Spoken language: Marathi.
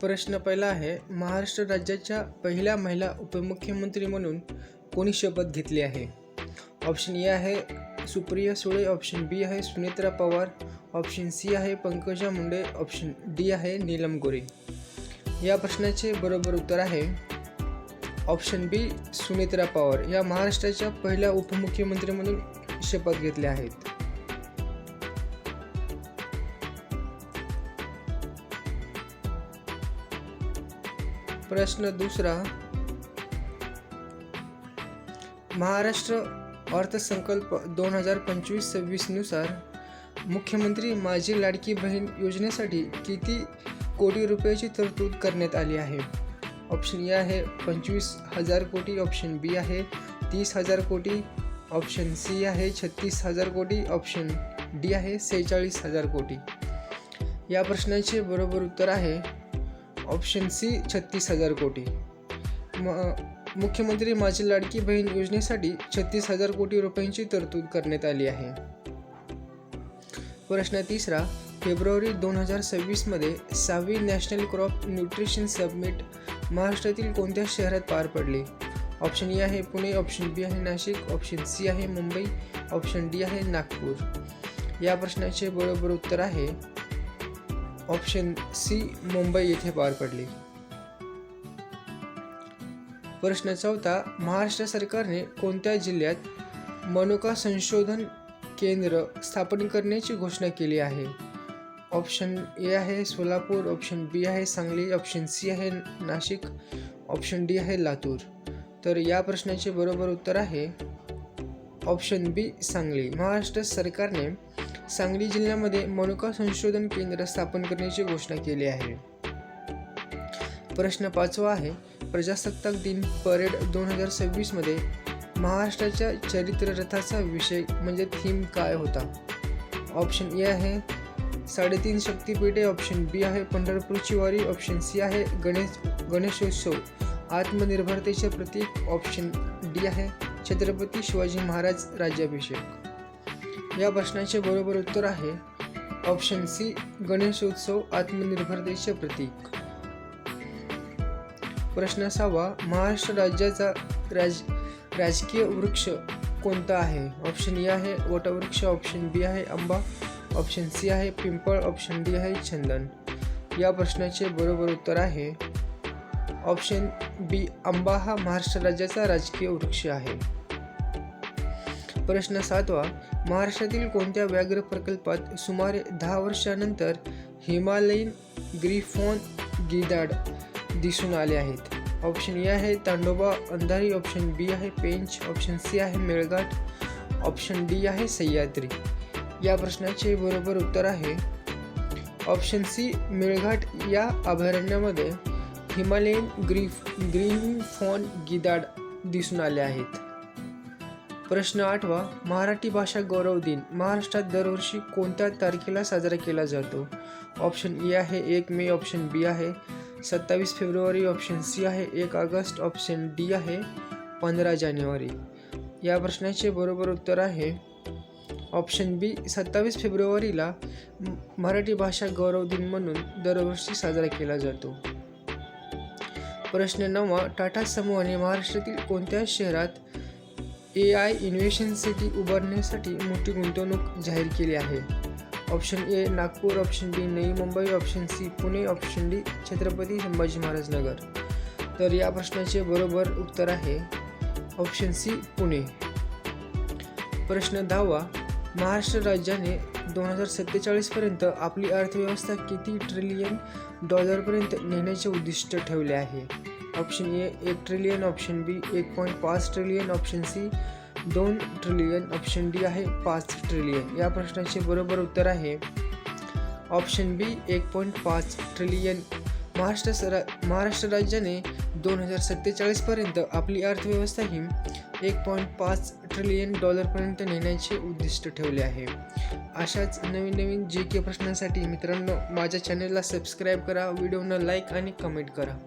प्रश्न पहिला आहे, महाराष्ट्र राज्याच्या पहिल्या महिला उपमुख्यमंत्री म्हणून कोणी शपथ घेतली आहे? ऑप्शन ए आहे सुप्रिया सुळे, ऑप्शन बी आहे सुनेत्रा पवार, ऑप्शन सी आहे पंकजा मुंडे, ऑप्शन डी आहे नीलम गोरे. या प्रश्नाचे बरोबर उत्तर आहे ऑप्शन बी सुनेत्रा पवार. या महाराष्ट्राच्या पहिल्या उपमुख्यमंत्री म्हणून शपथ घेतल्या आहेत. प्रश्न दुसरा, महाराष्ट्र अर्थसंकल्प 2025-26 नुसार मुख्यमंत्री माझी लाडकी बहीण योजनेसाठी किती कोटी रुपयाची तरतूद करण्यात आली आहे? ऑप्शन ए आहे 25,000 कोटी, ऑप्शन बी आहे 30,000 कोटी, ऑप्शन सी आहे 36,000 कोटी, ऑप्शन डी आहे 46,000 कोटी. या प्रश्नाचे बरोबर उत्तर आहे ऑप्शन सी 36,000 कोटी. मुख्यमंत्री माझी लाडकी बहीण योजनेसाठी 36,000 कोटी रुपयांची तरतूद करण्यात आली आहे. प्रश्न तिसरा, फेब्रुवारी 2026 मध्ये 6वी नॅशनल क्रॉप न्यूट्रिशन समिट महाराष्ट्रातील कोणत्या शहरात पार पडली? ऑप्शन ए आहे पुणे, ऑप्शन बी आहे नाशिक, ऑप्शन सी आहे मुंबई, ऑप्शन डी आहे नागपूर. या प्रश्नाचे बरोबर उत्तर आहे ऑप्शन सी मुंबई येथे पार पडली. प्रश्न चौथा, महाराष्ट्र सरकारने कोणत्या जिल्ह्यात मनुका संशोधन केंद्र स्थापन करण्याची घोषणा केली आहे? ऑप्शन ए आहे सोलापूर, ऑप्शन बी आहे सांगली, ऑप्शन सी आहे नाशिक, ऑप्शन डी आहे लातूर. तर या प्रश्नाचे बरोबर उत्तर आहे ऑप्शन बी सांगली. महाराष्ट्र सरकारने सांगली जिल्ह्यामध्ये मनुका संशोधन केंद्र स्थापन करण्याची घोषणा केली आहे. प्रश्न पाचवा आहे, प्रजासत्ताक दिन परेड 2026 मध्ये महाराष्ट्राच्या चरित्र रथाचा विषय म्हणजे थीम काय होता? ऑप्शन ए आहे 3.5 शक्तिपीठे, ऑप्शन बी आहे पंढरपूरची वारी, ऑप्शन सी आहे गणेशोत्सव आत्मनिर्भरतेचे प्रतीक, ऑप्शन डी आहे छत्रपती शिवाजी महाराज राज्याभिषेक. या प्रश्नाचे बरोबर उत्तर आहे ऑप्शन सी गणेशोत्सव आत्मनिर्भरतेचे प्रतीक. प्रश्न 6वा, महाराष्ट्र राज्याचा राजकीय वृक्ष कोणता आहे? ऑप्शन ए आहे वटवृक्ष, ऑप्शन बी आहे आंबा, ऑप्शन सी आहे पिंपळ, ऑप्शन डी आहे चंदन. या प्रश्नाचे बरोबर उत्तर आहे ऑप्शन बी आंबा हा महाराष्ट्र राज्याचा राजकीय वृक्ष आहे. प्रश्न 7वा, महाराष्ट्रातील कोणत्या व्याघ्र प्रकल्पात सुमारे 10 वर्षांनंतर हिमालयीन ग्रिफॉन गिधाड दिसून आले आहेत? ऑप्शन ए आहे तांडोबा अंधारी, ऑप्शन बी आहे पेंच, ऑप्शन सी आहे मेळघाट, ऑप्शन डी आहे सह्याद्री. या प्रश्नाचे बरोबर उत्तर आहे ऑप्शन सी मेळघाट या अभयारण्यामध्ये हिमालयीन ग्रीफॉन गिधाड दिसून आले आहेत. प्रश्न 8वा, मराठी भाषा गौरव दिन महाराष्ट्रात दरवर्षी कोणत्या तारखेला साजरा केला जातो? ऑप्शन ए आहे 1 मे, ऑप्शन बी आहे 27 फेब्रुवारी, ऑप्शन सी आहे 1 ऑगस्ट, ऑप्शन डी आहे 15 जानेवारी. या प्रश्नाचे बरोबर उत्तर आहे ऑप्शन बी 27 फेब्रुवारीला मराठी भाषा गौरव दिन म्हणून दरवर्षी साजरा केला जातो. प्रश्न 9वा, टाटा समूहाने महाराष्ट्रातील कोणत्या शहरात AI इनोव्हेशन सिटी उभारण्यासाठी मोठी गुंतवणूक जाहीर केली आहे? Option A Nagpur, option B Navi Mumbai, option C Pune, option D Chhatrapati Sambhaji Maharaj Nagar. तर या प्रश्नाचे बरोबर उत्तर आहे ऑप्शन सी पुणे. प्रश्न 10वा, महाराष्ट्र राज्याने 2047 पर्यंत आपली अर्थव्यवस्था किती ट्रिलियन डॉलरपर्यंत नेण्याचे उद्दिष्ट ठेवले आहे? Option A 1 trillion, option B 1.5 trillion, option C 2 trillion, option D आहे 5 ट्रिलियन. या प्रश्नाचे बरोबर उत्तर आहे ऑप्शन बी 1.5 ट्रिलियन. महाराष्ट्र राज्याने 2047 पर्यंत आपली अर्थव्यवस्था ही 1.5 ट्रिलियन डॉलरपर्यंत नेण्याचे उद्दिष्ट ठेवले आहे. अशाच नवीन GK प्रश्नांसाठी मित्रांनो माझ्या चॅनलला सबस्क्राईब करा, व्हिडिओना लाईक आणि कमेंट करा.